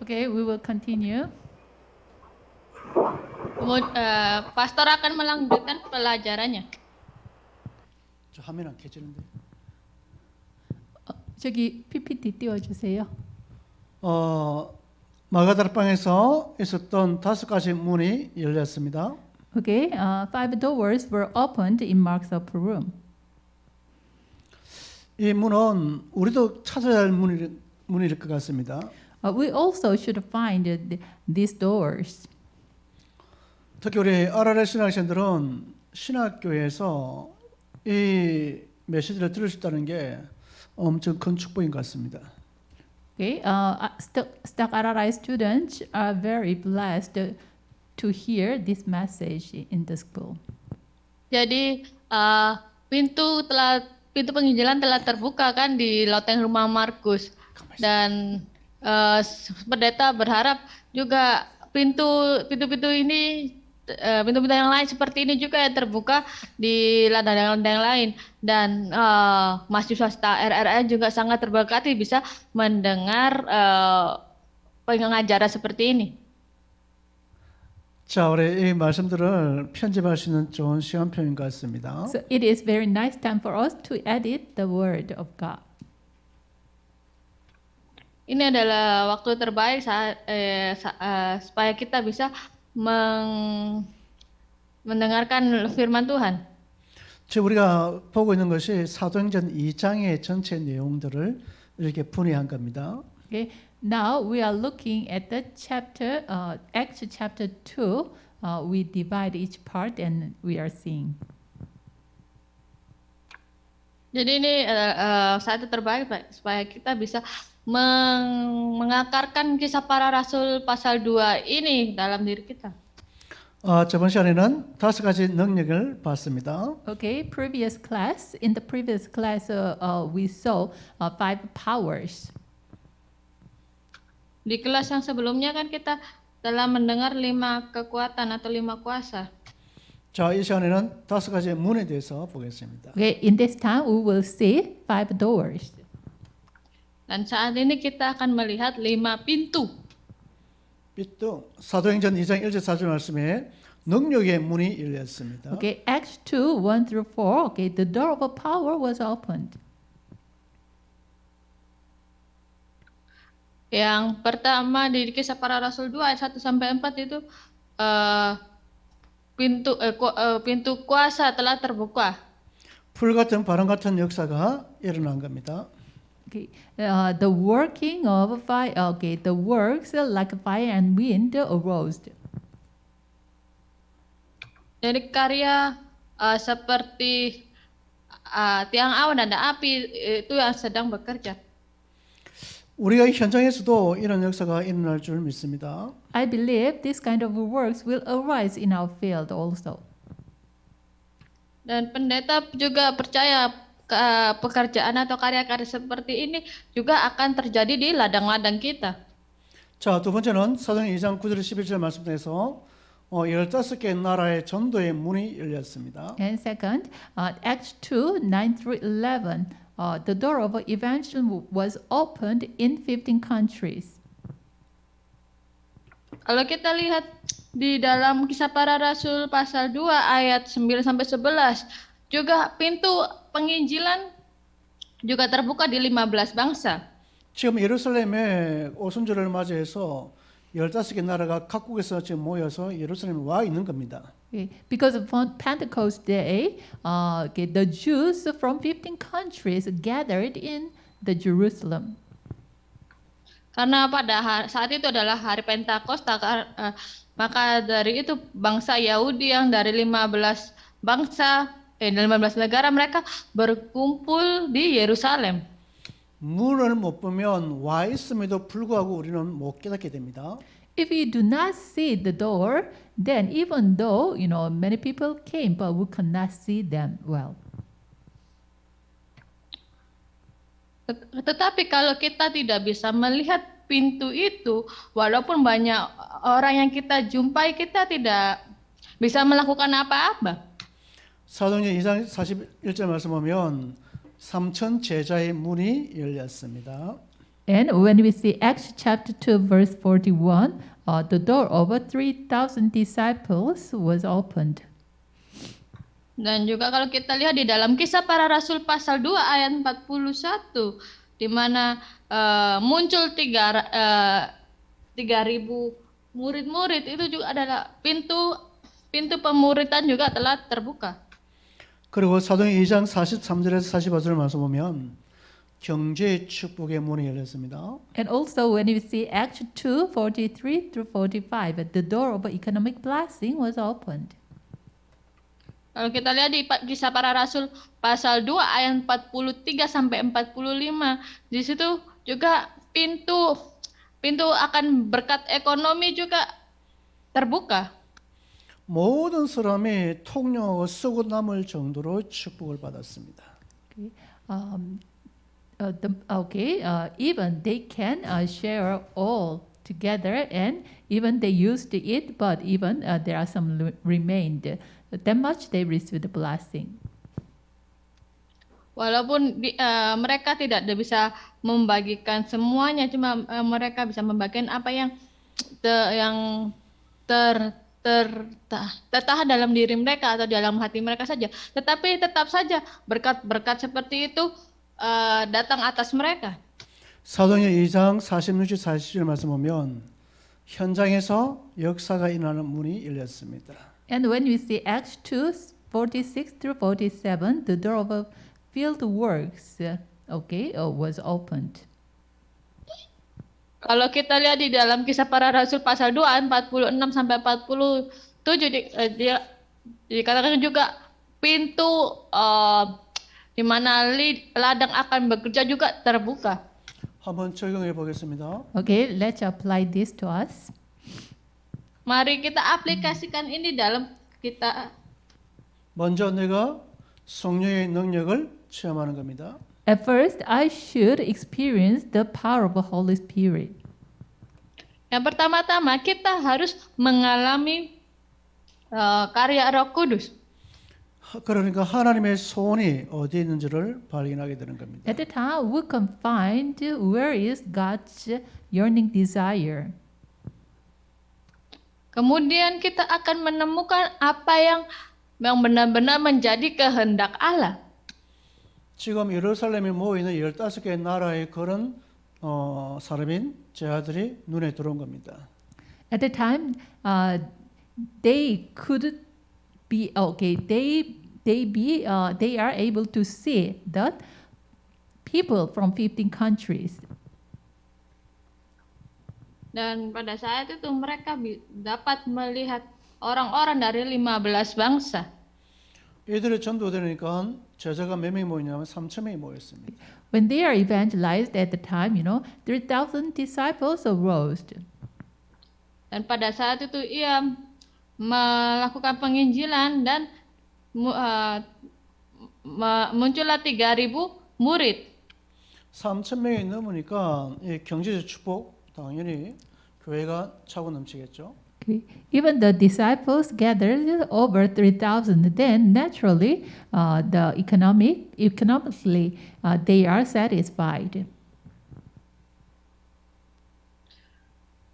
Okay, we will continue. Pastor akan melanjutkan pelajarannya. 저 화면 안 켜지는데. 저기 PPT 띄워주세요. 마가다락방에서 있었던 5가지 문이 열렸습니다. Okay, 5 doors were opened in Mark's upper room. 이 문은 우리도 찾아야 할 문일 것 같습니다. We also should find these doors. 특히 우리 RRS 신학생들은 신학교에서 이 메시지를 들을 수 있다는 게 엄청 큰 축복인 것 같습니다. Okay, Stock RRI students are very blessed to hear this message in the school. Jadi pintu penginjilan telah terbuka kan di loteng rumah Markus, dan pendeta berharap juga pintu-pintu ini, pintu-pintu yang lain seperti ini juga yang terbuka di ladang-ladang lain, dan mahasiswa RRI juga sangat terberkati bisa mendengar pengajaran seperti ini. 자, 우리 이 말씀들을 편집할 수 있는 좋은 시간표인 것 같습니다. So it is very nice time for us to edit the word of God. Ini adalah waktu terbaik supaya kita bisa mendengarkan firman Tuhan. 지금 우리가 보고 있는 것이 사도행전 2장의 전체 내용들을 이렇게 분해한 겁니다. Okay, now we are looking at the chapter, Acts chapter 2. We divide each part and we are seeing. Jadi ini saat terbaik supaya kita bisa mengakarkan kisah para rasul pasal 2 ini dalam diri kita. 저번 시간에는 5가지 능력을 봤습니다. Okay, in the previous class, we saw 5 powers. Di kelas yang sebelumnya kan kita telah mendengar 5 kekuatan atau 5 kuasa. 자, 이 시간에는 5가지 문에 대해서 보겠습니다. Okay, in this time we will see 5 doors. Dan saat ini kita akan melihat 5 pintu. 또 사도행전 2장 1절 4절 말씀에 능력의 문이 열렸습니다. Okay, Acts 2, 1 through 4. Okay, the door of power was opened. Yang pertama di kisah para rasul 2 ayat 1 sampai 4 itu pintu kuasa telah terbuka. 풀 같은 바람 같은 역사가 일어난 겁니다. Okay, the working of fire. Okay, the works like fire and wind arose. Jadi karya seperti tiang awan dan api itu yang sedang bekerja. 우리가 현장에서도 이런 역사가 일어날 줄 믿습니다. I believe this kind of works will arise in our field also. Dan pendeta juga percaya pekerjaan atau karya-karya seperti ini juga akan terjadi di ladang-ladang kita. 자, 두 번째는 사도행 2장 9절 11절 말씀에서 15개 나라의 전도의 문이 열렸습니다. And second, Acts 2, 9 through 11, the door of evangelism was opened in 15 countries. Kalau kita lihat di dalam kisah para rasul pasal 2 ayat 9 sampai 11, juga pintu penginjilan juga terbuka di 15 bangsa. 지금 예루살렘에 오순절을 맞이해서 15개 나라가 각국에서 지금 모여서 예루살렘에 와 있는 겁니다. Okay. Because of Pentecost Day, the Jews from 15 countries gathered in the Jerusalem. Karena pada saat itu adalah hari Pentakosta, maka dari itu bangsa Yahudi yang dari 15 negara mereka berkumpul di Yerusalem. 문을 못 보면 와 있음에도 불구하고 우리는 못 깨닫게 됩니다. If we do not see the door, then even though many people came, but we cannot see them well. Tetapi kalau kita tidak bisa melihat pintu itu, walaupun banyak orang yang kita jumpai, kita tidak bisa melakukan apa-apa. 사도행전 2장 41절 말씀 보면 3천 제자의 문이 열렸습니다. And when we see Acts chapter 2 verse 41, the door of 3,000 disciples was opened. Dan juga kalau kita lihat di dalam Kisah Para Rasul pasal 2 ayat 41 di mana muncul 3.000 murid-murid, itu juga adalah pintu pemuridan juga telah terbuka. 그리고 사도행 2장 43절에서 45절 말씀 보면 경제 축복의 문이 열렸습니다. And also when we see Acts 2 43 through 45, the door of economic blessing was opened. Kalau kita lihat di Kisah Para Rasul pasal 2 ayat 43 sampai 45, di situ juga pintu akan berkat ekonomi juga terbuka. 모든 사람이 통용하고 쓰고 남을 정도로 축복을 받았습니다. Even they can share all together, and even they used to eat, but even there are some remained. That much they received the blessing. Walaupun mereka tidak bisa membagikan semuanya, cuma mereka bisa membagikan apa yang tertahan dalam diri mereka atau dalam hati mereka saja. Tetapi tetap saja berkat-berkat seperti itu datang atas mereka. 사도행전 2장 46절 47절 말씀 보면 현장에서 역사가 일어나는 문이 열렸습니다. And when we see Acts 2 46 through 47, the door of field works was opened. Kalau kita lihat di dalam Kisah Para Rasul pasal 2 ayat 46 sampai 47 dikatakan juga pintu di mana ladang akan bekerja juga terbuka. 한번 적용해 보겠습니다. Okay, let's apply this to us. Mari kita aplikasikan ini dalam kita. 먼저 내가 성령의 능력을 체험하는 겁니다. At first, I should experience the power of the Holy Spirit. Yang pertama-tama kita harus mengalami karya Roh Kudus. 그러니까 하나님의 소원이 어디에 있는지를 발견하게 되는 겁니다. At the time, we can find where is God's yearning desire. Kemudian kita akan menemukan apa yang benar-benar menjadi kehendak Allah. 지금 예루살렘에 모여 있는 15개의 나라의 그런 사람인 제 아들이 눈에 들어온 겁니다. At the time, they could be they are able to see that people from 15 countries. Dan pada saat itu mereka dapat melihat orang-orang dari 15 bangsa. 이들의 전도되니까 제자가 몇 명이 모이냐면 3,000명이 모였습니다. When they are evangelized at the time, 3,000 disciples arose. Dan pada saat itu ia melakukan penginjilan dan muncullah 3.000 murid. 3,000명이 넘으니까 이 경제적 축복 당연히 교회가 차고 넘치겠죠. Okay. Even the disciples gathered over 3,000. Then naturally, economically, they are satisfied.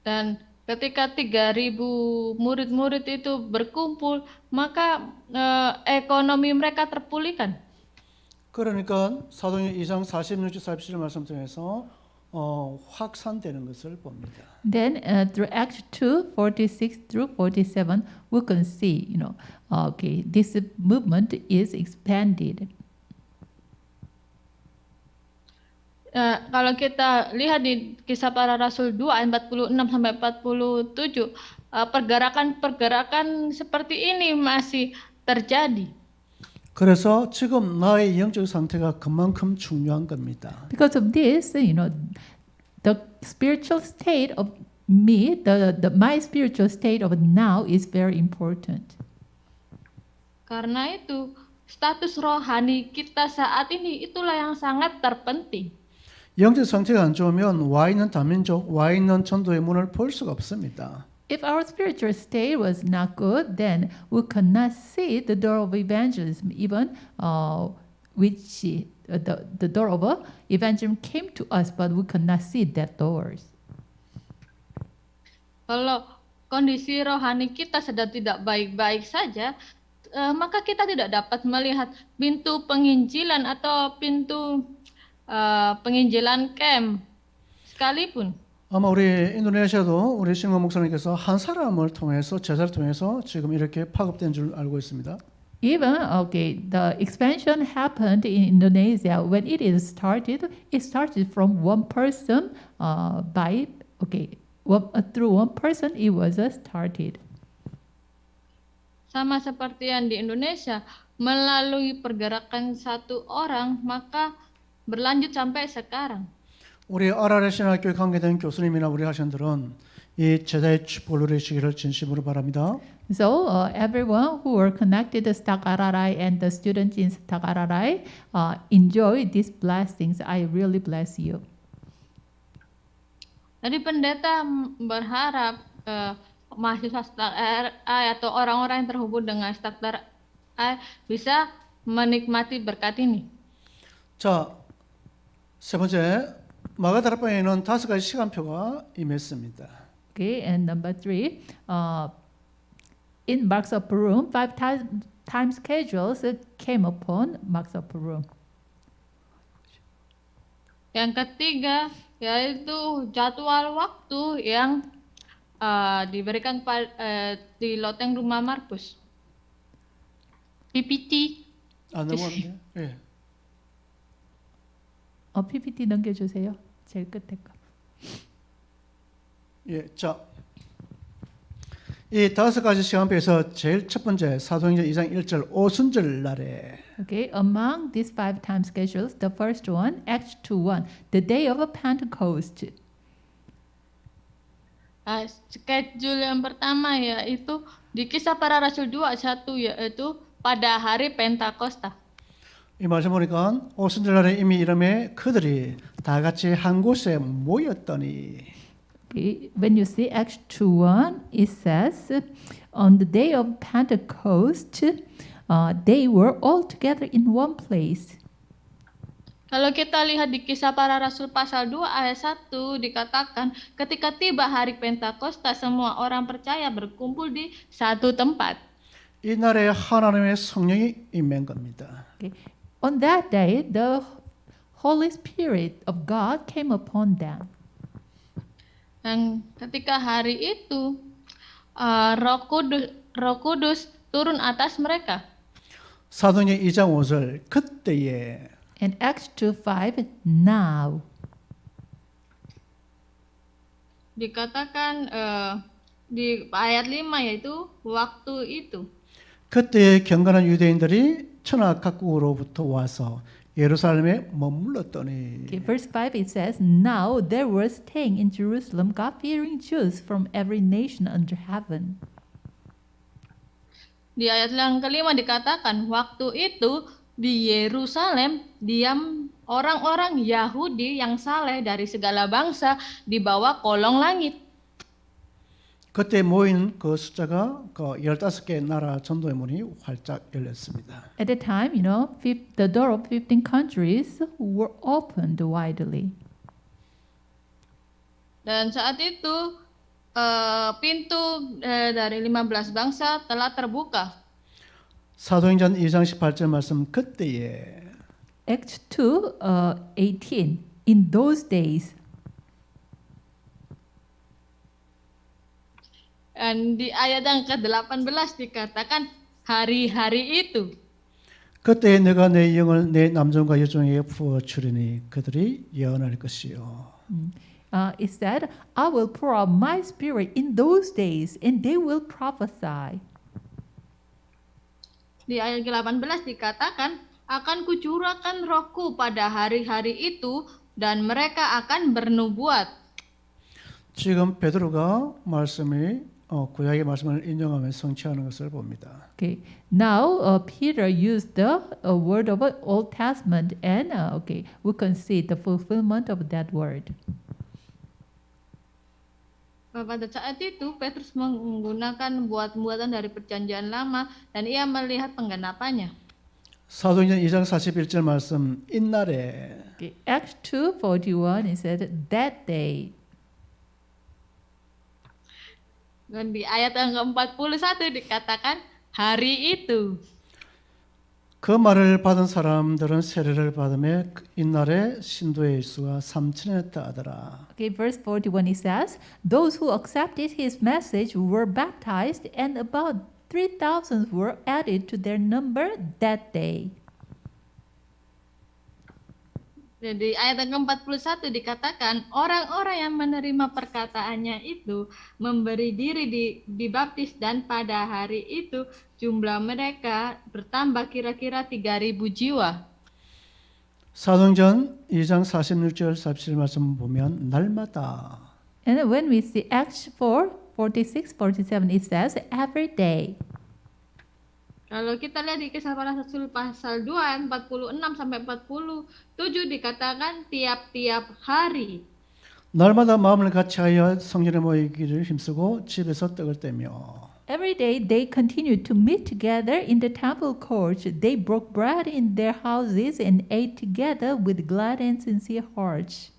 Dan ketika 3.000 murid-murid itu berkumpul, maka ekonomi mereka terpulihkan. 그러니까 사도행 2장 46절 47절 말씀 통해서 확산되는 것을 봅니다. Then through Acts 2, 46 through 47, we can see, this movement is expanded. Kalau kita lihat di Kisah Para Rasul 2 ayat 46 sampai 47, pergerakan-pergerakan seperti ini masih terjadi. 그래서 지금 나의 영적 상태가 그만큼 중요한 겁니다. Because of this, the spiritual state of me, my spiritual state of now is very important. Karena itu, status rohani kita saat ini itulah yang sangat terpenting. 영적 상태가 안 좋으면 와 있는 다민족, 와 있는 전도의 문을 볼 수가 없습니다. If our spiritual state was not good, then we cannot see the door of evangelism, even which the door of evangelism came to us, but we could not see that doors. Kalau kondisi rohani kita sedang tidak baik-baik saja, maka kita tidak dapat melihat pintu penginjilan atau pintu penginjilan camp sekalipun. 아마 우리 인도네시아도 우리 신광 목사님께서 한 사람을 통해서 제자를 통해서 지금 이렇게 파급된 줄 알고 있습니다. Even the expansion happened in Indonesia. When it started from one person through one person it was started. Sama seperti yang di Indonesia, melalui pergerakan satu orang, maka berlanjut sampai sekarang. 우리 아라레 신학교에 관계된 교수님이나 우리 학생들은 이 제자의 축복을 누리시기를 진심으로 바랍니다. So everyone who were connected to Stakararai and the students in Stakararai enjoy these blessings. I really bless you. Jadi pendeta berharap mahasiswa Stakararai atau orang-orang yang terhubung dengan Stakararai bisa menikmati berkat ini. 자, 세 번째 마가다락방에는 5가지 시간표가 임했습니다. Okay, and number 3, in Mark's upper room, 5 time schedules came upon Mark's upper room. Yang ketiga yaitu jadwal waktu yang diberikan di loteng rumah Markus. PPT. 넘어갑니다. 예. PPT 넘겨주세요. 제일 끝에 거. 예, 자, 이 5가지 시간표에서 제일 첫 번째 사도행전 2장 1절 오순절 날에 Okay, among these 5 time schedules, the first one, Acts 2:1, the day of Pentecost. Schedule yang pertama yaitu di Kisah Para Rasul 2:1 yaitu pada hari Pentakosta. 이 말씀 보니까 오순절 날에 이미 이름에 그들이 다 같이 한 곳에 모였더니 Okay, when you see Acts 2:1, it says, on the day of Pentecost, they were all together in one place. Kalau kita lihat di Kisah Para Rasul pasal 2 ayat 1 dikatakan ketika tiba hari Pentakosta semua orang percaya berkumpul di satu tempat. 이날에 하나님의 성령이 임한 겁니다. Okay. On that day, the Holy Spirit of God came upon them. Dan ketika hari itu Roh Kudus turun atas mereka. 사도행전 2장 5절 그때에 And Acts 2:5, now. Dikatakan di ayat 5 yaitu waktu itu. 그때에 경건한 유대인들이 천하 각국으로부터 와서 예루살렘에 머물렀더니 Okay, verse 5 it says, now there were staying in Jerusalem God-fearing Jews from every nation under heaven. Di ayat yang kelima dikatakan waktu itu di Yerusalem diam orang-orang Yahudi yang saleh dari segala bangsa di bawah kolong langit. 그때 모인 그 숫자가 그 15개 나라 전도의 문이 활짝 열렸습니다. At the time, the door of 15 countries were opened widely. Dan saat itu pintu dari 15 bangsa telah terbuka. 사도행전 2장 18절 말씀 그때에 Acts 2:18, in those days. Dan di ayat yang ke-18 dikatakan hari-hari itu. 그때에 내가 내 영을 내 남종과 여종에게 부어 주리니 그들이 예언할 것이요. It said, I will pour out my spirit in those days and they will prophesy. Di ayat ke-18 dikatakan akan kucurahkan rohku pada hari-hari itu dan mereka akan bernubuat. 지금 베드로가 말씀이 구약의 말씀을 인용하며 성취하는 것을 봅니다. Okay. Now Peter used the word of Old Testament and we can see the fulfillment of that word. Pada saat itu Petrus menggunakan buatan dari perjanjian lama dan ia melihat penggenapannya. 사도행전 2장 41절 말씀 이날에 Okay, Acts 2:41 it said that day. Dan di ayat yang ke-41 dikatakan hari itu. 그 말을 받은 사람들은 세례를 받음에 이날에 신도의 수가 3천이었다 하더라. Okay, verse 41 it says, those who accepted his message were baptized, and about 3,000 were added to their number that day. Jadi ayat yang ke-41 dikatakan orang-orang yang menerima perkataannya itu memberi diri dibaptis, dan pada hari itu jumlah mereka bertambah kira-kira 3.000 jiwa. 사도행전 2장 46절 47 말씀 보면 날마다 And when we see Acts 4:46, 47 it says every day. Kalau kita lihat di Kisah Para Rasul pasal 2 ayat 46 sampai 47 dikatakan tiap-tiap hari. 날마다 마음을 같이하여 성전에 모이기를 힘쓰고 집에서 떡을 떼며 Every day they continued to meet together in the temple courts. They broke bread in their houses and ate together with glad and sincere hearts.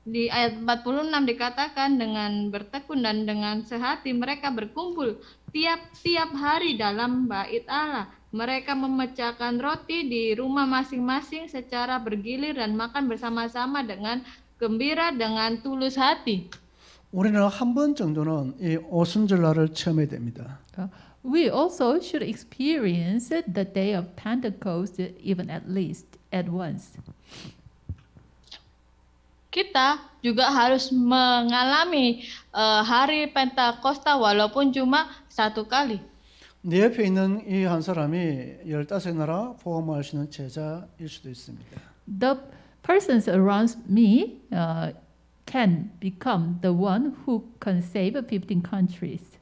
Di ayat 46 dikatakan dengan bertekun dan dengan sehati mereka berkumpul tiap-tiap hari dalam bait Allah. Mereka memecahkan roti di rumah masing-masing secara bergilir dan makan bersama-sama dengan gembira dengan tulus hati. 우리는 한 번 정도는 이 오순절날을 체험해야 됩니다. We also should experience the day of Pentecost even at least at once. Kita juga harus mengalami hari Pentakosta walaupun cuma satu kali. 내 옆에 있는 이 한 사람이 15나라 복음할 수 있는 제자일 수도 있습니다. The persons around me can become the one who can save 15 countries.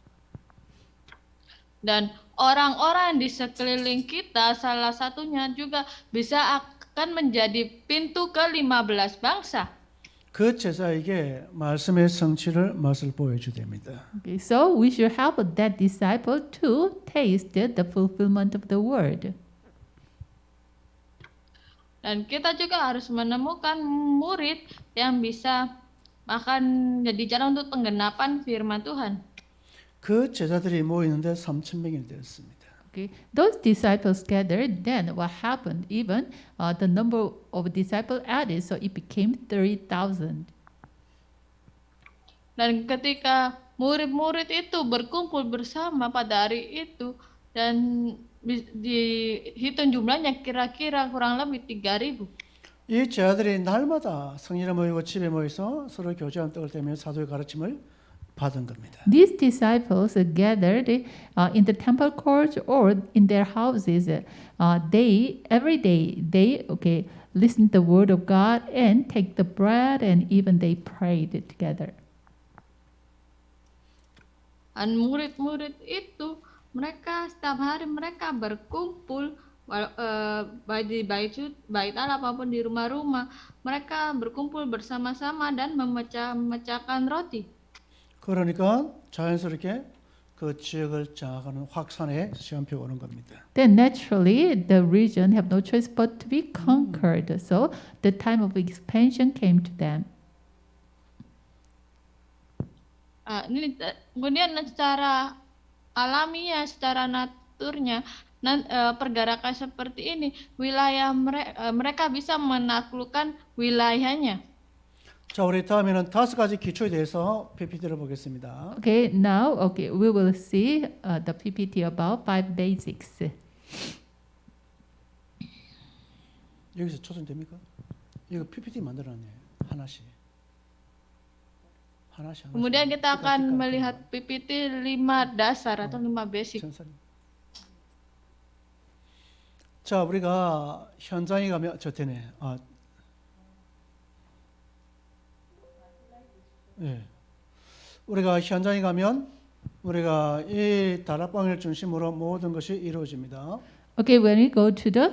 Dan orang-orang di sekeliling kita salah satunya juga bisa akan menjadi pintu ke 15 bangsa. 그 제자에게 말씀의 성취를 맛을 보여줘야 됩니다. Okay, so we should help that disciple to taste the fulfillment of the word. Dan kita juga harus menemukan murid yang bisa akan jadi jalan untuk penggenapan firman Tuhan. 그 제자들이 모이는데 3,000명이 되었습니다. Okay, those disciples gathered. Then what happened? Even the number of disciples added, so it became 30,000. Dan ketika murid-murid itu berkumpul bersama pada hari itu dan dihitung jumlahnya kira-kira kurang lebih 3.000. 이 제자들이 날마다 성전에 모이고 집에 모여서 서로 교제한 떡을 떼며 사도의 가르침을 받은 겁니다. These disciples gathered in the temple courts or in their houses. They every day they listen to the word of God and take the bread, and even they prayed together. Dan murid-murid itu mereka setiap hari mereka berkumpul baik di bait Allah apapun di rumah-rumah, mereka berkumpul bersama-sama dan memecahkan roti. 그러니까 자연스럽게 그 지역을 장악하는 확산의 시간표가 오는 겁니다. Then naturally the region have no choice but to be conquered. So the time of expansion came to them. Ini kemudian secara alamiah, secara naturnya pergerakan seperti ini, wilayah mereka bisa menaklukkan wilayahnya. 자, 우리 다음에는 5가지 기초에 대해서 PPT를 보겠습니다. Okay, now we will see the PPT about 5 basics. 여기서 초점됩니까? 이거 PPT 만들어놨네. 하나씩. Kemudian kita akan melihat PPT 5 dasar atau 5 basic. 자, 우리가 현장에 가면 되네. 예. 우리가 현장에 가면 우리가 이 다락방을 중심으로 모든 것이 이루어집니다. Okay, when we go to the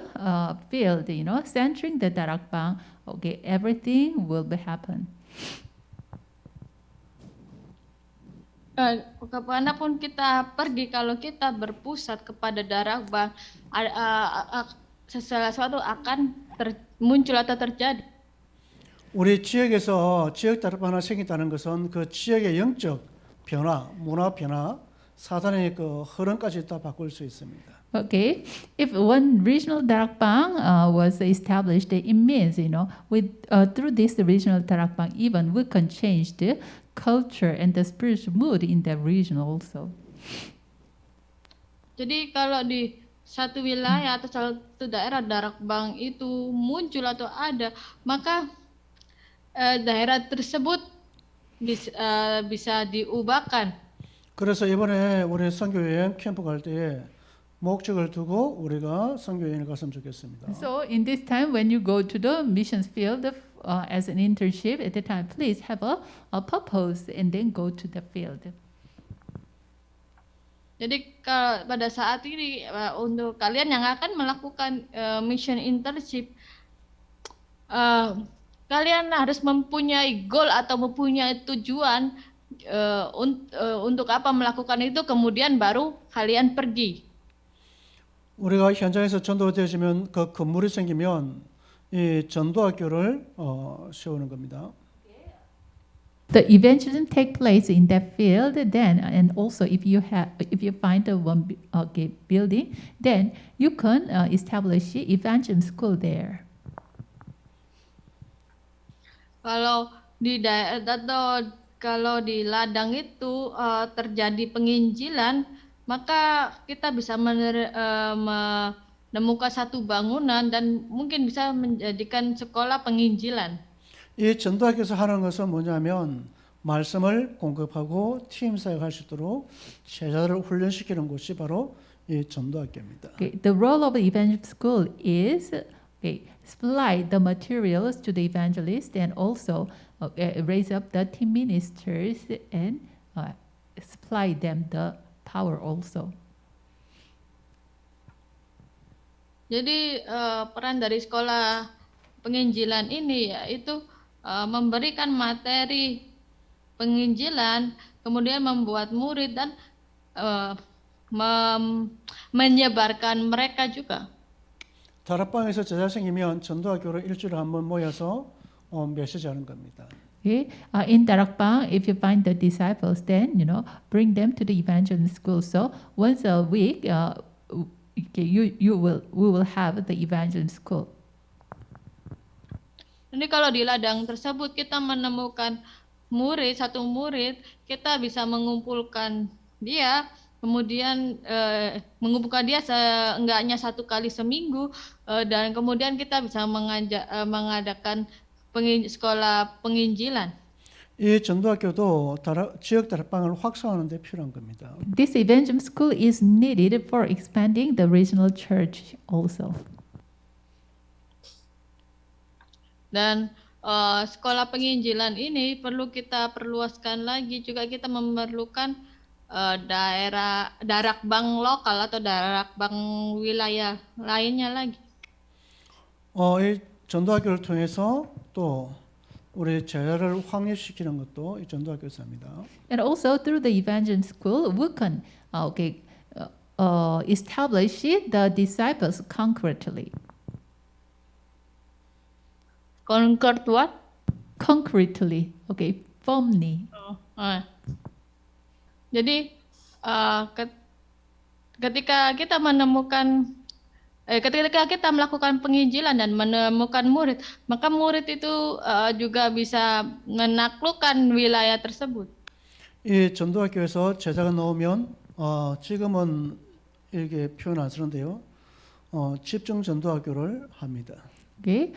field, centering the darakbang, everything will be happen. Kemanapun kita pergi, kalau kita berpusat kepada Darakbang, sesuatu akan muncul atau terjadi. 우리 지역에서 지역 다락방 하나 생긴다는 것은 그 지역의 영적 변화, 문화 변화, 사단의 그 흐름까지 다 바꿀 수 있습니다. Okay, if one regional darakbang was established, it means, with through this regional darakbang, even we can change the culture and the spiritual mood in that region also. Jadi kalau di satu wilayah atau satu daerah Darakbang itu muncul atau ada, maka daerah tersebut bisa diubahkan. 그래서 이번에 우리 선교 여행 캠프 갈 때에 목적을 두고 우리가 선교 여행을 갔으면 좋겠습니다. So in this time, when you go to the missions field as an internship, at the time, please have a purpose and then go to the field. Jadi pada saat ini untuk kalian yang akan melakukan mission internship, kalian harus mempunyai goal atau mempunyai tujuan untuk apa melakukan itu, kemudian baru kalian pergi. 우리가 현장에서 전도되어지면 그 건물이 생기면 이 전도학교를 세우는 겁니다. The evangelism take place in that field. Then, and also if you find a one building, then you can establish evangelism school there. Kalau di kalau di ladang itu terjadi penginjilan, maka kita bisa menemukan satu bangunan dan mungkin bisa menjadikan sekolah penginjilan. 이 전도학교에서 하는 것은 뭐냐면 말씀을 공급하고 팀 사역할 수 있도록 제자들을 훈련시키는 곳이 바로 이 전도학교입니다. Okay, the role of the evangelism school is supply the materials to the evangelist and also raise up the team ministers and supply them the power also. Jadi peran dari sekolah penginjilan ini yaitu memberikan materi penginjilan, kemudian membuat murid dan menyebarkan mereka juga. 다락방에서 제자 생기면 전도학교로 일주일에 한 번 모여서 메시지하는 겁니다. Okay, in Darakbang, if you find the disciples, then bring them to the evangelism school. So once a week, we will have the evangelism school. Jadi kalau di ladang tersebut kita menemukan satu murid, kita bisa mengumpulkan dia, kemudian mengumpulkan dia seenggaknya 1 kali seminggu, dan kemudian kita bisa mengadakan sekolah penginjilan. 이 전도학교도 지역 다락방을 확산하는 데 필요한 겁니다. This evangelism school is needed for expanding the regional church also. Dan sekolah penginjilan ini perlu kita perluaskan lagi, juga kita memerlukan darakbang lokal atau darakbang wilayah lainnya lagi. 이 전도학교를 통해서 또 우리 제자를 확립시키는 것도 이 전도학교에서 합니다. And also through the evangelism school, we can establish the disciples concretely. Conquered what? Concretely, okay, firmly. Jadi ketika kita melakukan penginjilan dan menemukan murid, maka murid itu juga bisa menaklukkan wilayah tersebut. 이 전도학교에서 제자가 나오면 지금은 이게 표현 안 쓰는데요. 집중 전도학교를 합니다. Okay,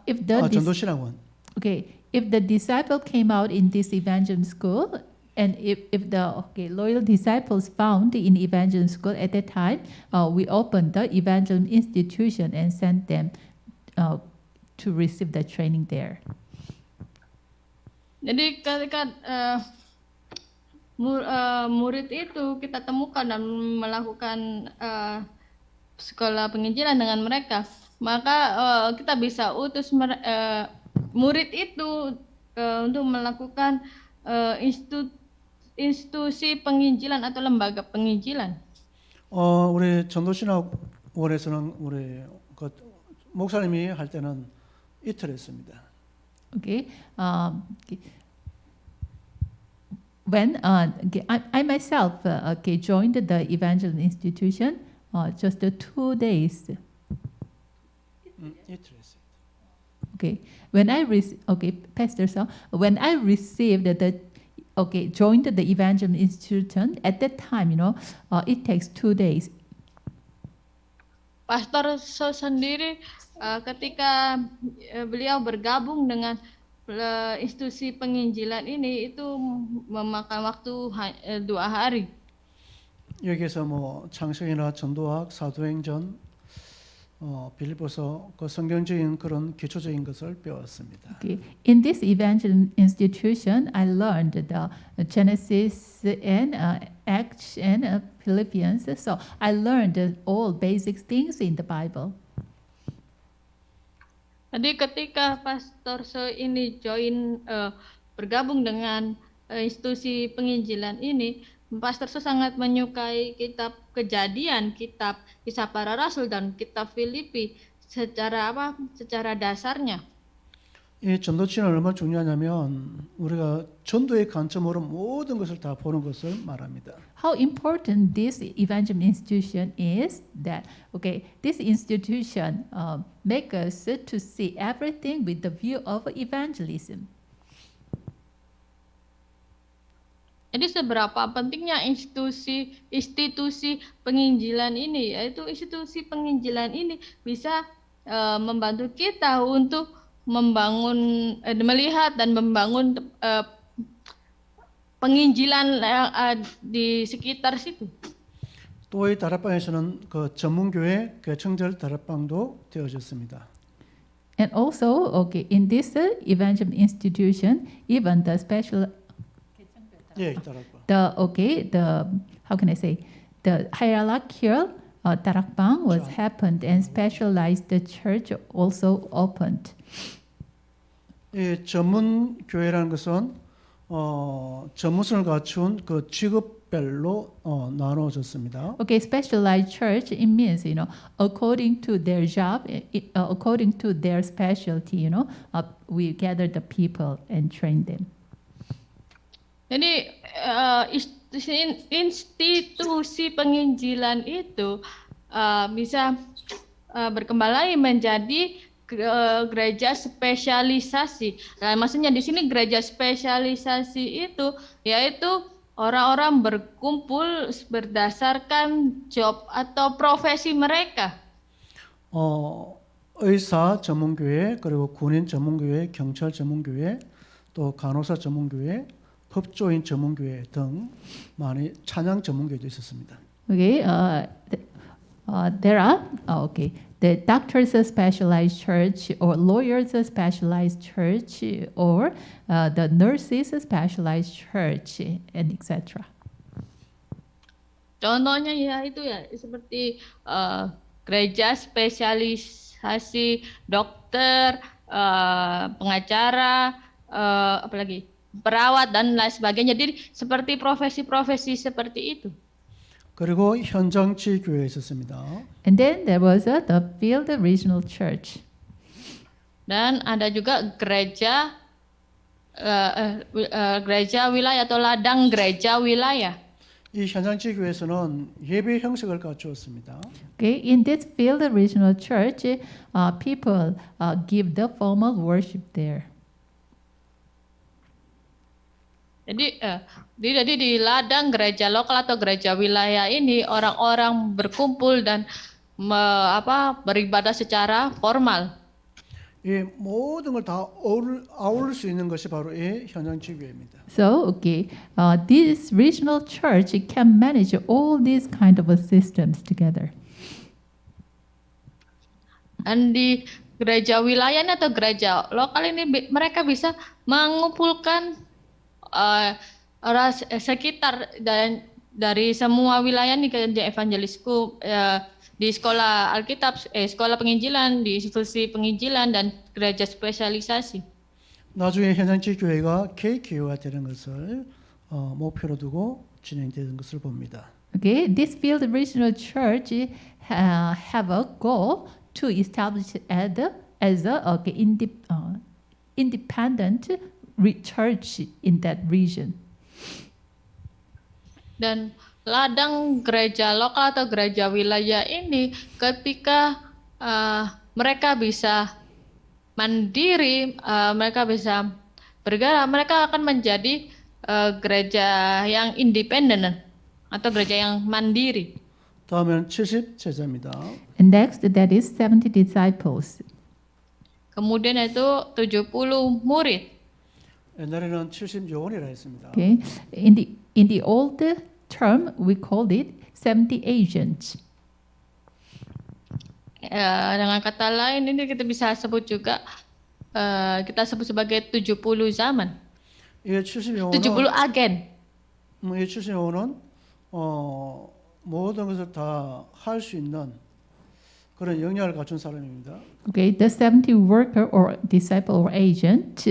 if the 전도신학원. okay, if the disciple came out in this evangelism school, and if the loyal disciples found in evangelism school at that time, we opened the evangelism institution and sent them to receive the training there. Jadi ketika murid itu kita temukan dan melakukan sekolah penginjilan dengan mereka, maka kita bisa utus murid itu untuk melakukan institusi penginjilan atau lembaga penginjilan. 우리 전도신학원에서는 우리 그 목사님이 할 때는 이틀 했습니다. Okay. Okay. When okay, I myself okay, joined the evangel institution just 2 days. 이틀 했어요. Okay, when okay, Pastor, so when I received joined the evangel institution at that time, it takes 2 days. Pastor So sendiri ketika beliau bergabung dengan institusi penginjilan ini itu memakan waktu 2 hari. 여기에서 뭐 창세기나 전도학, 사도행전, 빌립보서 그 성경적인 그런 기초적인 것을 배웠습니다. Okay. In this evangel institution, I learned the Genesis and Acts and Philippians. So I learned all basic things in the Bible. Jadi ketika Pastor So ini bergabung dengan institusi penginjilan ini, Pastor So sangat menyukai kitab Kejadian, kitab Kisah Para Rasul dan kitab Filipi secara dasarnya. 이 전도치는 얼마나 중요하냐면 우리가 전도의 관점으로 모든 것을 다 보는 것을 말합니다. How important this evangel institution is that this institution make us to see everything with the view of evangelism. Jadi seberapa pentingnya institusi penginjilan ini, yaitu institusi penginjilan ini bisa membantu kita untuk melihat dan membangun penginjilan di sekitar situ. 또 이 다락방에서는 그 전문교회 개청절 다락방도 되어졌습니다. And also, in this evangel institution, even the special 예, 다락방. the how can I say, the hierarchical darakbang was happened and specialized the church also opened. 이 전문 교회라는 것은 전문성을 갖춘 그 직업별로 나누어졌습니다. Okay, specialized church, it means according to their job, according to their specialty, we gather the people and train them. Jadi institusi penginjilan itu bisa berkembang lagi menjadi gereja spesialisasi. Nah, maksudnya di sini gereja spesialisasi itu yaitu orang-orang berkumpul berdasarkan job atau profesi mereka. 의사 전문교회, 그리고 군인 전문교회, 경찰 전문교회, 또 간호사 전문교회, 법조인 전문교회 등 많이 찬양 전문교회도 있었습니다. Okay, there are the doctors specialized church or lawyers specialized church or the nurses specialized church and etc. Contohnya itu seperti gereja spesialisasi dokter, pengacara, apalagi perawat dan lain sebagainya. Jadi seperti profesi-profesi seperti itu. 그리고 현장지 교회에 있었습니다. And then there was the field regional church. Dan ada juga gereja wilayah atau ladang gereja wilayah. 이 현장지 교회에서는 예배 형식을 갖추었습니다. Okay, in this field regional church, people give the formal worship there. Jadi di ladang gereja lokal atau gereja wilayah ini orang-orang berkumpul dan beribadah secara formal. 이 모든 걸 다 아울릴 수 있는 것이 바로 이 현장지 교회입니다. So, this regional church can manage all these kind of systems together. Dan di gereja wilayah atau gereja lokal ini mereka bisa mengumpulkan sekitar dari semua wilayah nih gereja evangelisku di sekolah Alkitab, sekolah penginjilan, di institusi penginjilan dan gereja spesialisasi. 나중에 현장지 교회가 K교회가 되는 것을 목표로 두고 진행되는 것을 봅니다. Okay, this field regional church have a goal to establish as a independent church in that region. Dan ladang gereja lokal atau gereja wilayah ini ketika mereka bisa mandiri, mereka bisa bergerak, mereka akan menjadi gereja yang independen atau gereja yang mandiri. 다음은 70 제자입니다. And next, that is 70 disciples. Kemudian itu 70 murid. 옛날에는 70 요원이라 했습니다. Okay, in the old term, we called it 70 agents. Dengan kata lain ini kita bisa sebut juga kita sebut sebagai 70 zaman. 이 70 70 요원은 agen. 이 70 요원은 모든 것을 다 할 수 있는 그런 역량을 갖춘 사람입니다. Okay, the 70 worker or disciple or agent,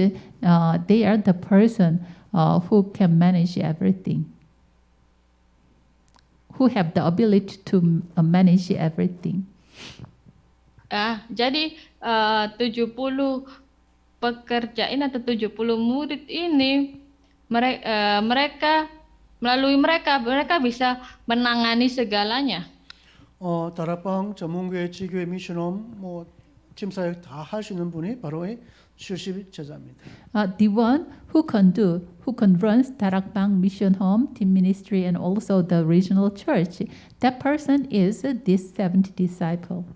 they are the person who can manage everything, who have the ability to manage everything. Jadi 70 pekerja ini atau 70 murid ini mereka melalui mereka bisa menangani segalanya. 다락방 전문교회 지교회 미션홈 팀 사역 다 할 수 있는 분이 바로 이 70 제자입니다. The one who can run Darakbang Mission Home, Team Ministry, and also the regional church. That person is this 70 disciple.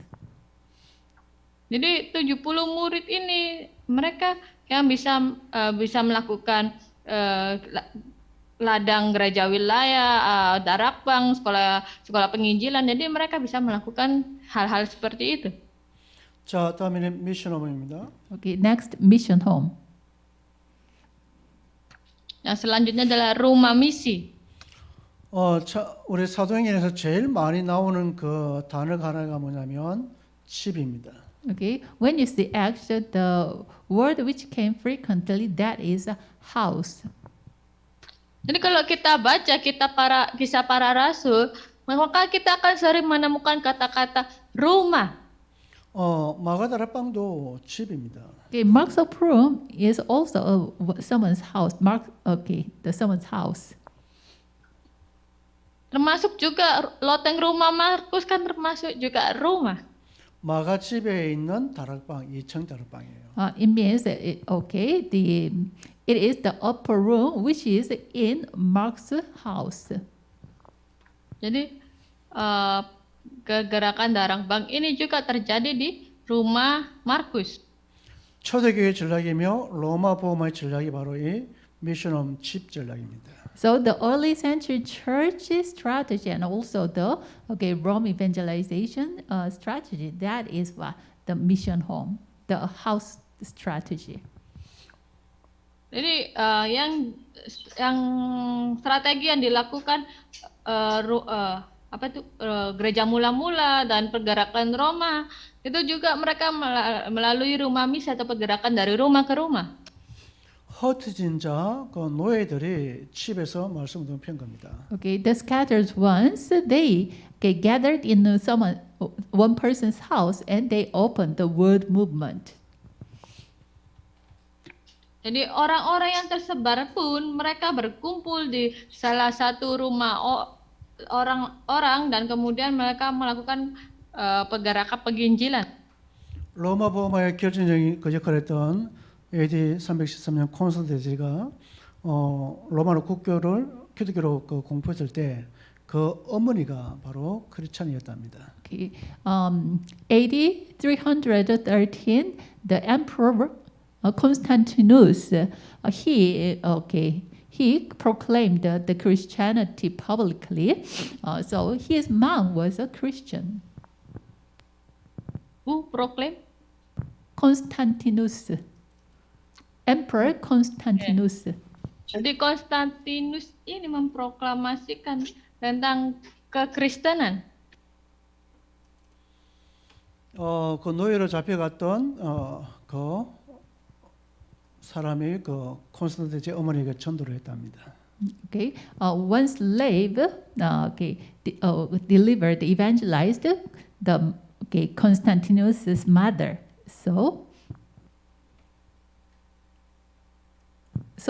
Jadi 70 murid ini mereka yang bisa melakukan ladang gereja wilayah, darakbang, sekolah penginjilan. Jadi mereka bisa melakukan hal-hal seperti itu. 자, 다음에는 미션홈입니다. Okay, next Mission Home. Yang selanjutnya adalah rumah misi. 우리 사도행전에서 제일 많이 나오는 그 단어가 하나가 뭐냐면 집입니다. Okay, when you see Acts, the word which came frequently, that is a house. Jadi kalau kita baca kisah para rasul, maka kita akan sering menemukan kata-kata rumah. 마가다락방도 집입니다. Okay, Mark's of Rome is also someone's house. The someone's house. Termasuk juga loteng rumah Markus kan termasuk juga rumah. 마가 집에 있는 다락방, 2층 다락방이에요. It means it is the upper room which is in Mark's house. Jadi gerakan darakbang ini juga terjadi di rumah Markus. 초대교회 전략이며 로마 복음의 전략이 바로 이 미션홈 집 전략입니다. So the early century church strategy and also the Rome evangelization strategy, that is what the mission home, the house strategy. Jadi yang strategi yang dilakukan gereja mula-mula dan pergerakan Roma itu juga mereka melalui rumah misi atau pergerakan dari rumah ke rumah. 흩어진 자, 그 노예들이 집에서 말씀 듣는 편입니다. Okay, the scattered ones, they gathered in one person's house and they opened the word movement. Jadi orang-orang yang tersebar pun mereka berkumpul di salah satu rumah orang dan kemudian mereka melakukan pergerakan penginjilan. 로마 복음화의 결정적인 그 역할을 했던 AD 313년 콘스탄티노가 로마로 기독교로 공포했을 때 그 어머니가 바로 크리스찬이었답니다. Okay, AD 313, the emperor Constantinus, he proclaimed the Christianity publicly. So his mom was a Christian. Who proclaim? Constantinus, Emperor Constantinus. Jadi Konstantinus ini memproklamasikan tentang kekristenan. 그 노예로 잡혀갔던 그 사람이 그 콘스탄티노의 어머니에게 전도를 했답니다. Okay, one slave delivered, evangelized the Constantinus's mother. So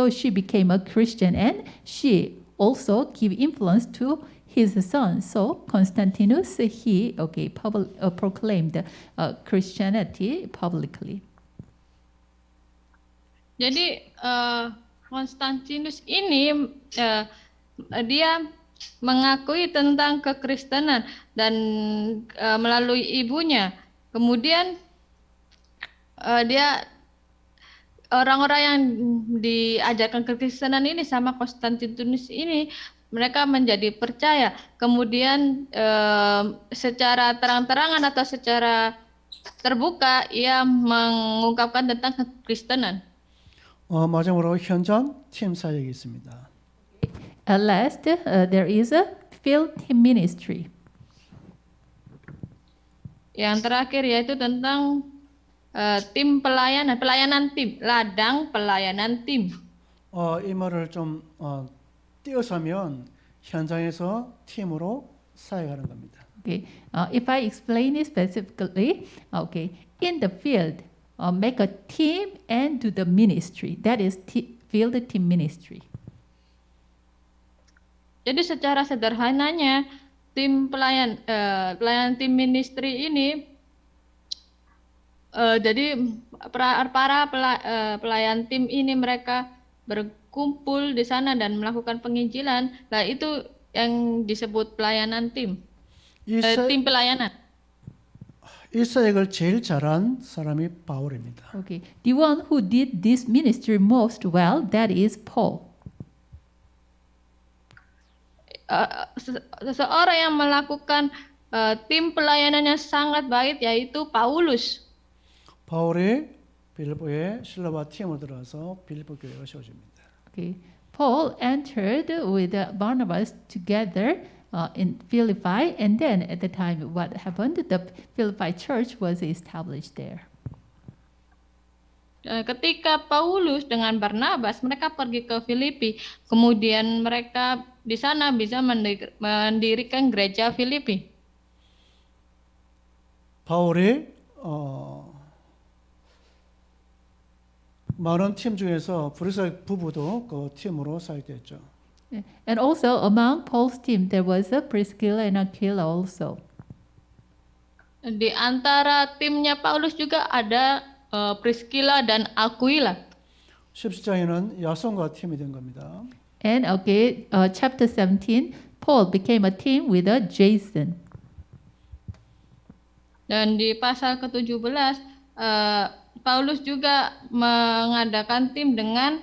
she became a Christian, and she also gave influence to his son. So Constantinus, he proclaimed Christianity publicly. Jadi Konstantinus ini dia mengakui tentang kekristenan dan melalui ibunya. Kemudian dia orang-orang yang diajarkan kekristenan ini sama Konstantinus ini, mereka menjadi percaya. Kemudian secara terang-terangan atau secara terbuka ia mengungkapkan tentang kekristenan. 마지막으로 현장 팀 사역이 있습니다. At last, there is a field team ministry. Yang terakhir yaitu tentang tim pelayanan tim, ladang pelayanan tim. 이 말을 좀 띄어서 하면 현장에서 팀으로 사역하는 겁니다. Okay, if I explain it specifically, in the field, make a team and do the ministry. That is field team ministry. Jadi secara sederhananya tim pelayanan tim ministry ini jadi para pelayan tim ini mereka berkumpul di sana dan melakukan penginjilan. Nah itu yang disebut pelayanan tim. tim pelayanan. 이 사역을 제일 잘한 사람이 바울입니다. Okay, the one who did this ministry most well, that is Paul. Seseorang yang melakukan tim pelayanan yang sangat baik yaitu Paulus. 바울이 빌립보에 신라와 팀을 들어서 빌립보 교회가 세워집니다. Okay, Paul entered with Barnabas together in Philippi, and then at the time what happened, the Philippi church was established there. Ketika Paulus dengan Barnabas mereka pergi ke Filipi, kemudian mereka di sana bisa mendirikan gereja Filipi. 바울이 많은 팀 중에서 브리사 부부도 그 팀으로 사역했죠. And also among Paul's team there was a Priscilla and Aquila also. Di antara timnya Paulus juga ada Priscilla dan Aquila. 17장에는 야손과 팀이 된 겁니다. And chapter 17, Paul became a team with Jason. Dan di pasal ke-17 Paulus juga mengadakan tim dengan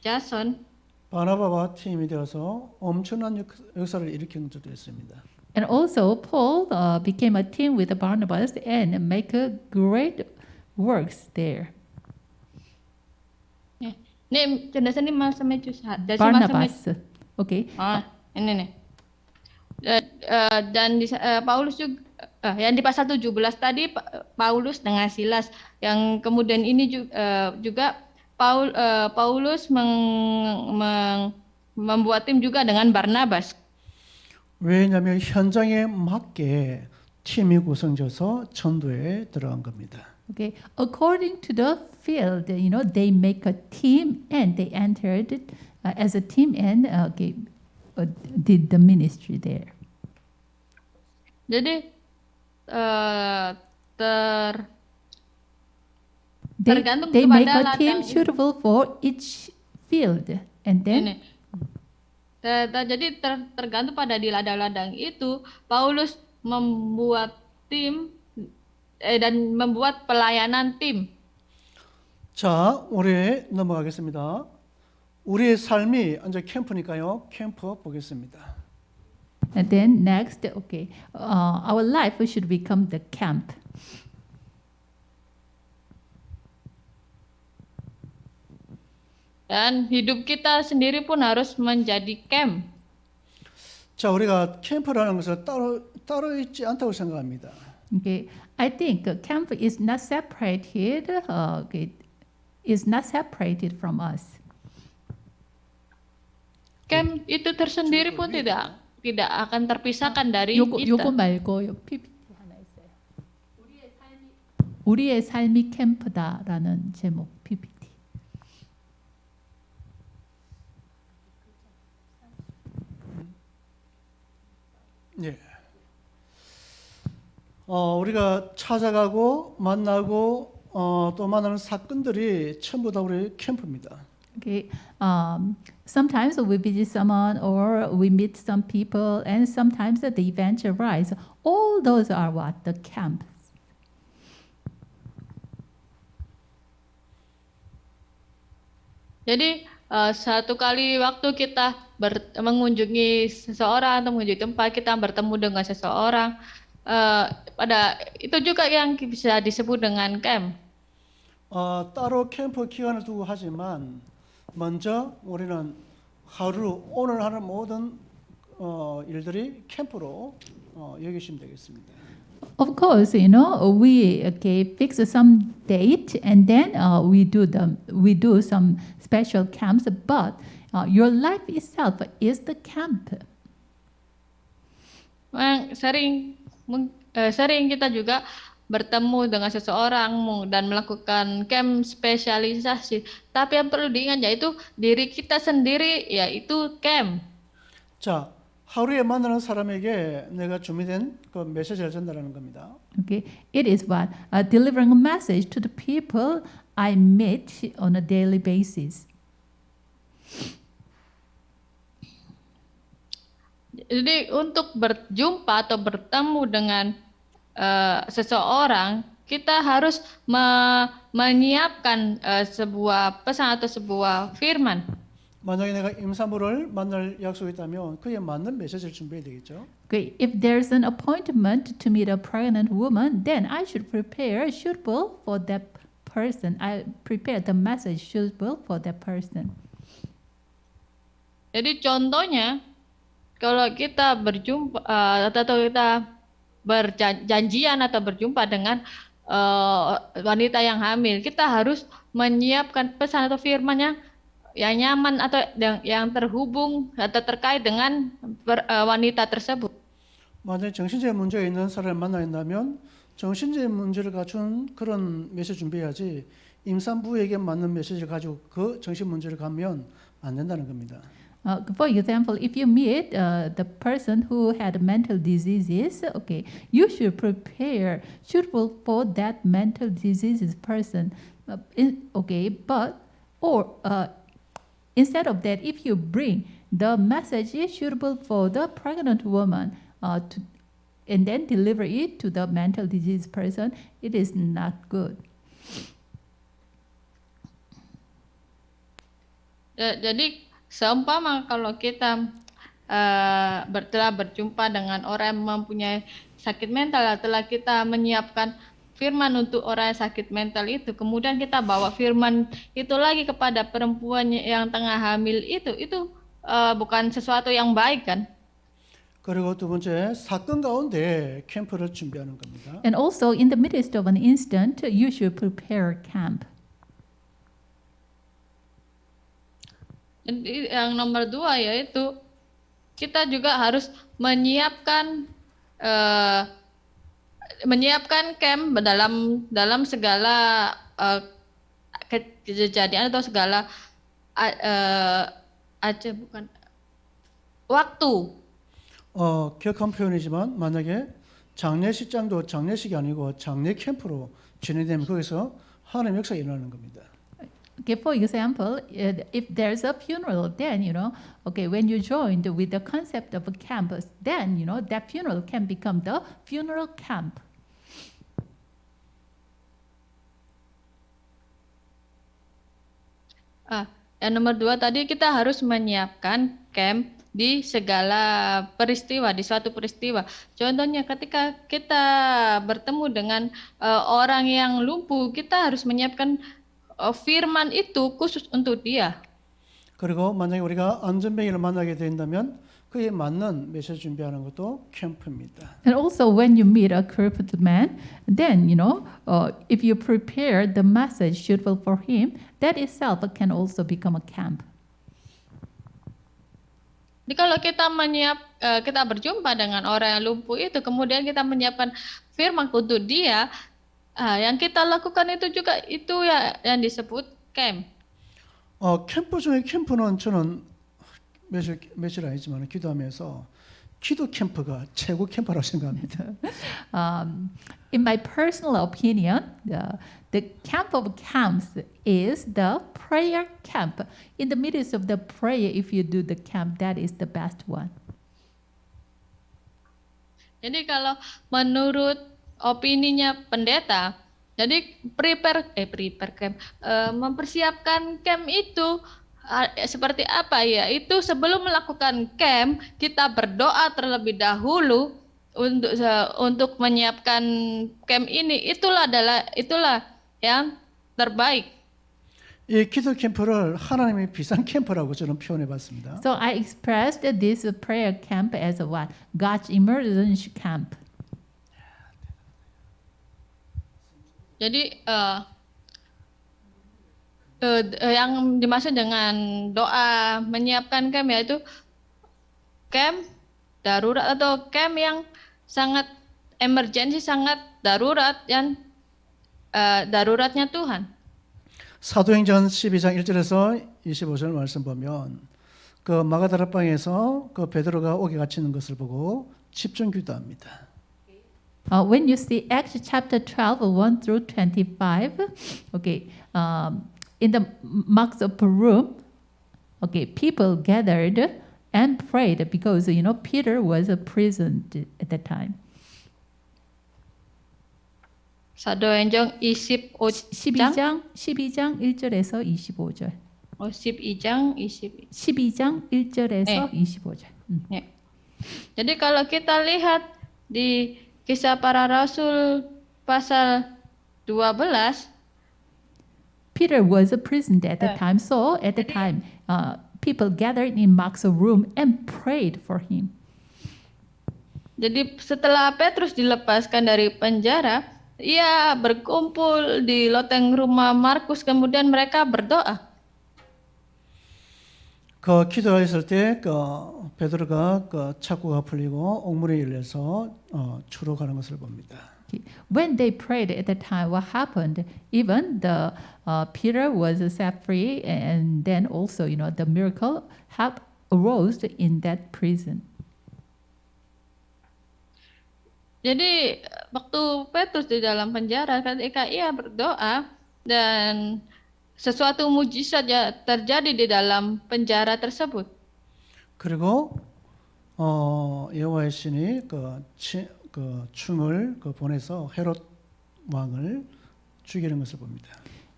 Jason. 바나바와 팀이 되어서 엄청난 역사를 일으킨 적도 있습니다. And also Paul became a team with Barnabas and make great works there. Nih, jendesan ini sama Barnabas. Okay. Ini nih. Dan Paulus juga yang di pasal 17 tadi Paulus dengan Silas, yang kemudian ini juga Paulus membuat tim juga dengan Barnabas. 왜냐하면 현장에 맞게 팀이 구성져서 전도에 들어간 겁니다. Okay, according to the field, they make a team and they entered as a team and did the ministry there. Jadi they make a team suitable for each field, and then jadi tergantung pada di ladang-ladang itu Paulus membuat tim dan membuat pelayanan tim. 자, 우리 넘어가겠습니다. 우리의 삶이 이제 캠프니까요. 캠프 보겠습니다. And then next, our life should become the camp. Dan hidup kita sendiri pun harus menjadi camp. 자, 우리가 캠프라는 것을 따로 있지 않다고 생각합니다. Okay, I think camp is not separated. Is not separated from us. camp itu tersendiri pun tidak akan terpisahkan dari 요거 kita. 말고 PPT 하나 있어요. 우리의 삶이 캠프다라는 제목 PPT. 예. 우리가 찾아가고 만나고 또 만나는 사건들이 전부 다 우리 캠프입니다. Okay. Sometimes we visit someone or we meet some people, and sometimes the events arise. All those are what? The camp. Jadi satu kali waktu kita mengunjungi seseorang atau mengunjungi tempat, kita bertemu dengan seseorang, pada itu juga yang bisa disebut dengan camp. 따로 캠프 기간을 두고 하지만 먼저 우리는 오늘 하는 모든 일들이 캠프로 여기시면 되겠습니다. Of course, we fix some date, and then we do some special camps. But your life itself is the camp. Sering kita juga bertemu dengan seseorang dan melakukan camp spesialisasi. Tapi yang perlu diingat yaitu diri kita sendiri, yaitu camp. 자, 하루에 만나는 사람에게 내가 준비된 그 메시지를 전달하는 겁니다. Okay, it is what delivering a message to the people I meet on a daily basis. Jadi untuk berjumpa atau bertemu dengan seseorang, kita harus menyiapkan sebuah pesan atau sebuah firman. 만약에 내가 임산부를 만날 약속이 있다면 그에 맞는 메시지를 준비해야 되겠죠. Okay, if there's an appointment to meet a pregnant woman, then I should prepare suitable for that person. I prepare the message suitable for that person. Jadi contohnya, kalau kita berjumpa atau kita berjanjian atau berjumpa dengan wanita yang hamil, kita harus menyiapkan pesan atau firman yang nyaman atau yang terhubung atau terkait dengan wanita tersebut. 만약에 정신적인 문제가 있는 사람을 만나야한다면 정신적인 문제를 갖춘 그런 메시지 준비해야지 임산부에게 맞는 메시지를 가지고 그 정신 문제를 가면 안 된다는 겁니다. For example, if you meet the person who had mental diseases, okay, you should prepare suitable for that mental diseases person. Instead of that, if you bring the message is suitable for the pregnant woman and then deliver it to the mental disease person, it is not good. Jadi seumpama kalau kita telah berjumpa dengan orang yang mempunyai sakit mental, telah kita menyiapkan firman untuk orang yang sakit mental itu, kemudian kita bawa firman itu lagi kepada perempuan yang tengah hamil itu bukan sesuatu yang baik kan? 그리고 두 번째, 사건 가운데 캠프를 준비하는 겁니다. And also in the midst of an instant, you should prepare camp. Yang nomor 2 yaitu kita juga harus menyiapkan camp dalam segala kejadian atau segala waktu. 격한 표현이지만 만약에 장례식장도 장례식이 아니고 장례 캠프로 진행되면 거기서 하나님의 역사가 일어나는 겁니다. Okay, for example, if there's a funeral, then when you joined with the concept of a campus, then that funeral can become the funeral camp. Yang nomor 2 tadi kita harus menyiapkan camp di segala peristiwa, di suatu peristiwa. Contohnya ketika kita bertemu dengan orang yang lumpuh, kita harus menyiapkan firman itu khusus untuk dia. 그리고 만약에 우리가 안전병이를 만나게 된다면 그에 맞는 메시지 준비하는 것도 캠프입니다. And also when you meet a crippled man, then if you prepare the message suitable for him, that itself can also become a camp. Jadi kalau kita berjumpa dengan orang yang lumpuh itu, kemudian kita menyiapkan firman untuk dia, yang kita lakukan itu juga itu ya yang disebut camp. 캠프 중에 캠프는 저는 며칠 아니지만 기도하면서 기도 캠프가 최고 캠프라고 생각합니다. In my personal opinion, the camp of camps is the prayer camp. In the midst of the prayer, if you do the camp, that is the best one. Jadi kalau menurut opininya pendeta, jadi prepare camp, mempersiapkan camp itu seperti apa ya? Itu sebelum melakukan camp kita berdoa terlebih dahulu untuk menyiapkan camp ini. Itulah yang terbaik. 이 기도 캠프를 하나님의 비상 캠프라고 저는 표현해 봤습니다. So I expressed this prayer camp as a what? God's emergency camp. Jadi yang dimaksud dengan doa menyiapkan camp yaitu camp darurat atau camp yang sangat emergensi, sangat darurat yang daruratnya Tuhan. 사도행전 12장 1절에서 25절 말씀 보면 그 마가다락방에서 그 베드로가 옥에 갇히는 것을 보고 집중 기도합니다. When you see Acts chapter 12, 1 through 25, okay, in the marks upper room, okay, people gathered and prayed because Peter was imprisoned at the time. 사도행전 25장 12장 1절에서 25절. 12장 20. 12장 1절에서 25절. Ya. Jadi kalau kita lihat di Kisah Para Rasul pasal 12, Peter was imprisoned at the time. So at the time, people gathered in Mark's room and prayed for him. jadi setelah Petrus dilepaskan dari penjara, ia berkumpul di loteng rumah Markus, kemudian mereka berdoa. 그 기도했을 때 그 베드로가 그 착고가 풀리고 옥문이 열려서 추록하는 것을 봅니다. When they prayed at the time, what happened? Even the Peter was set free, and then also the miracle arose in that prison. Jadi waktu Petrus di dalam penjara, ketika ia berdoa dan sesuatu mujizat terjadi di dalam penjara tersebut. 그리고 여호와의 신이 그 충을 보내서 헤롯 왕을 죽이는 것을 봅니다.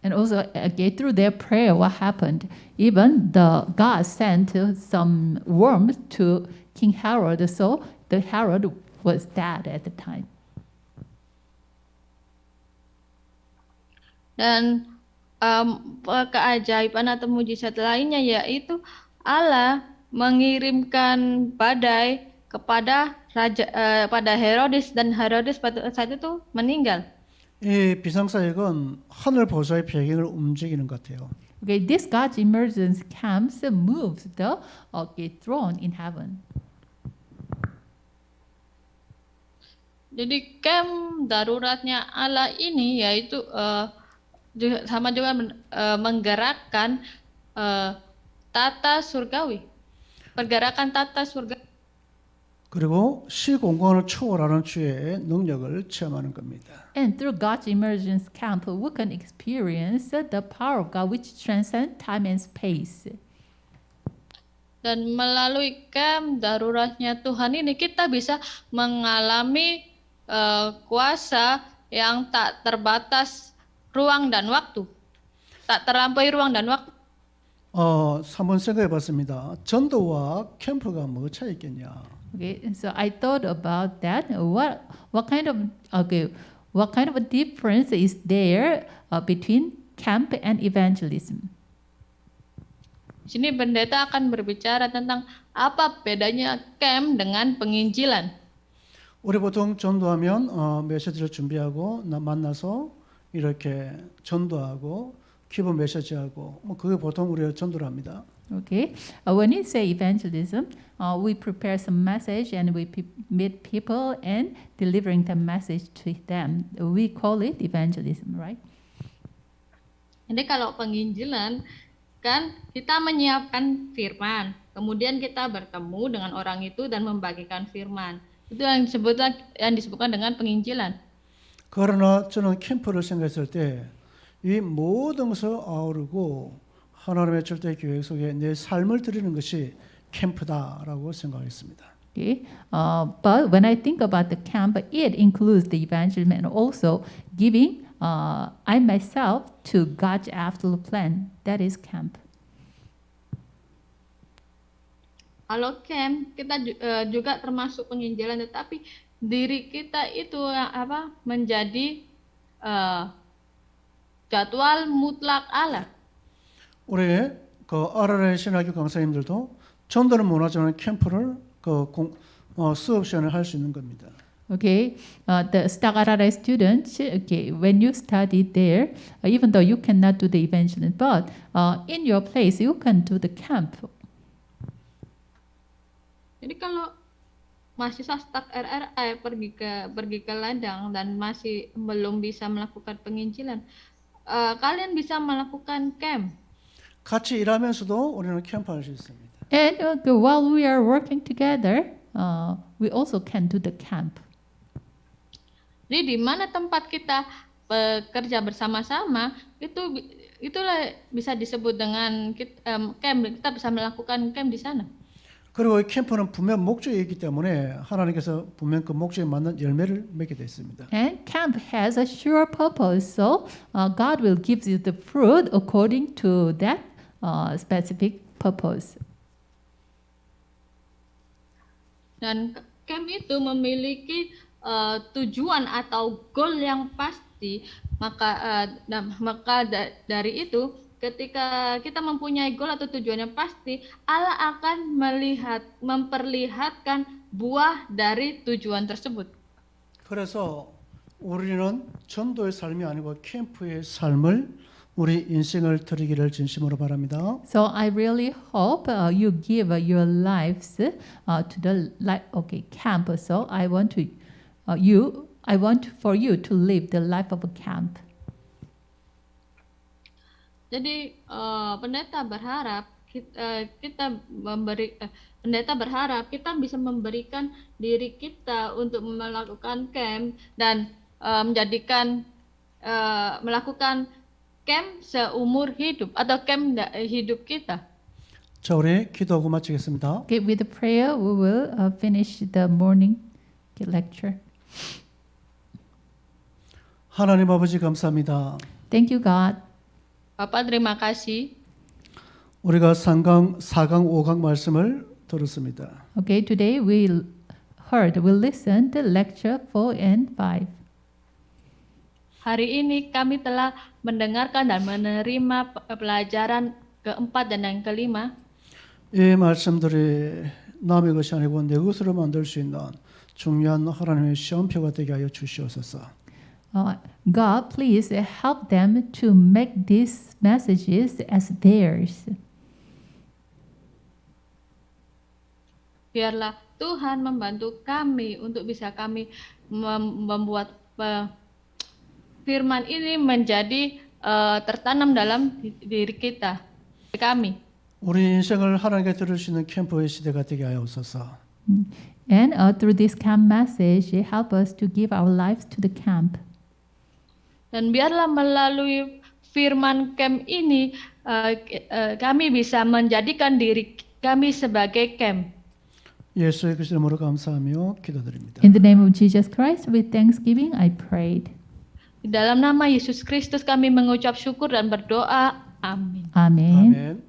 And also, again, through their prayer, what happened? Even God sent some worms to King Herod, so the Herod was dead at the time. Dan keajaiban atau mujizat lainnya yaitu Allah mengirimkan badai kepada pada Herodes, dan Herodes pada saat itu meninggal. 이 비상사역은 하늘 보좌의 배경을 움직이는 것 같아요. Okay, this God's emergence camps moves the throne in heaven. Jadi camp daruratnya Allah ini yaitu sama juga menggerakkan tata surgawi, pergerakan tata surga. 그리고 시공간을 초월하는 주의 능력을 체험하는 겁니다. And through God's emergence camp, we can experience the power of God which transcends time and space. Dan melalui camp daruratnya Tuhan ini kita bisa mengalami kuasa yang tak terbatas ruang dan waktu, tak terlampaui ruang dan waktu. 한번 생각해 봤습니다. 전도와 캠프가 뭐 차이 있겠냐? Okay, so I thought about that. What kind of a difference is there between camp and evangelism? Sini pendeta akan berbicara tentang apa bedanya camp dengan penginjilan. 우리 보통 전도하면 메시지를 준비하고 만나서 이렇게 전도하고 기본 메시지하고 그게 보통 우리가 전도를 합니다. Okay, when you say evangelism, we prepare some message and we meet people and delivering the message to them. We call it evangelism, right? Jadi kalau penginjilan kan kita menyiapkan firman, kemudian kita bertemu dengan orang itu dan membagikan firman. Itu yang disebutkan dengan penginjilan. 그러나 저는 캠프를 생각했을 때 이 모든 것을 아우르고 하나님의 절대 계획 속에 내 삶을 드리는 것이 캠프다라고 생각했습니다. Okay, but when I think about the camp, it includes the evangelism and also giving I myself to God's absolute plan. That is camp. Kalau camp kita juga termasuk penginjilan, tetapi diri kita itu menjadi jadwal mutlak Allah. 우리 그 RRA 신학교 강사님들도 전도는 원하지만 캠프를 수업 시간에 할 수 있는 겁니다. Okay, the Stagarara students, okay, when you study there, even though you cannot do the evangelism, but in your place you can do the camp. Jadi kalau mahasiswa Stak RRI pergi ke ladang dan masih belum bisa melakukan penginjilan, kalian bisa melakukan camp. 같이 일하면서도 우리는 캠프할 수 있습니다. And while we are working together, we also can do the camp. Jadi di mana tempat kita bekerja bersama-sama itulah bisa disebut dengan camp. Kita bisa melakukan camp di sana. 그리고 이 캠프는 분명 목적이 있기 때문에 하나님께서 분명 그 목적에 맞는 열매를 맺게 되어 있습니다. And camp has a sure purpose, so God will give you the fruit according to that specific purpose. Dan camp itu memiliki tujuan atau goal yang pasti, maka dari itu ketika kita mempunyai goal atau tujuan yang pasti, Allah akan memperlihatkan buah dari tujuan tersebut. 그래서 우리는 전도의 삶이 아니고 캠프의 삶을 우리 인생을 드리기를 진심으로 바랍니다. So I really hope you give your lives to the camp. So I want for you to live the life of a camp. Jadi pendeta berharap kita bisa memberikan diri kita untuk melakukan camp dan melakukan camp seumur hidup atau camp hidup kita. 자, 우리 기도하고 마치겠습니다. Okay, with the prayer, we will finish the morning lecture. 하나님 아버지 감사합니다. Thank you, God. Bapak terima kasih. 우리가 4강, 5강 말씀을 들었습니다. Okay, today we listened to lecture 4 and 5. Hari ini kami telah mendengarkan dan menerima pelajaran keempat dan yang kelima. 이 말씀들이 남의 것이 아니고 내 것으로 만들 수 있는 중요한 하나님의 시험표가 되게 하여 주시옵소서. God, please help them to make these messages as theirs. Biarlah Tuhan membantu kami untuk bisa kami membuat firman ini menjadi tertanam dalam diri kita, kami. 우리 인생을 하나님께 들을 수 있는 캠프의 시대가 되게 하옵소서. And through this camp message, help us to give our lives to the camp. Dan biarlah melalui firman camp ini kami bisa menjadikan diri kami sebagai camp. 예수의 그리스도 이름으로 감사하며 기도드립니다. In the name of Jesus Christ, with thanksgiving, I prayed. Di dalam nama Yesus Kristus kami mengucap syukur dan berdoa. Amin. Amen. 아멘.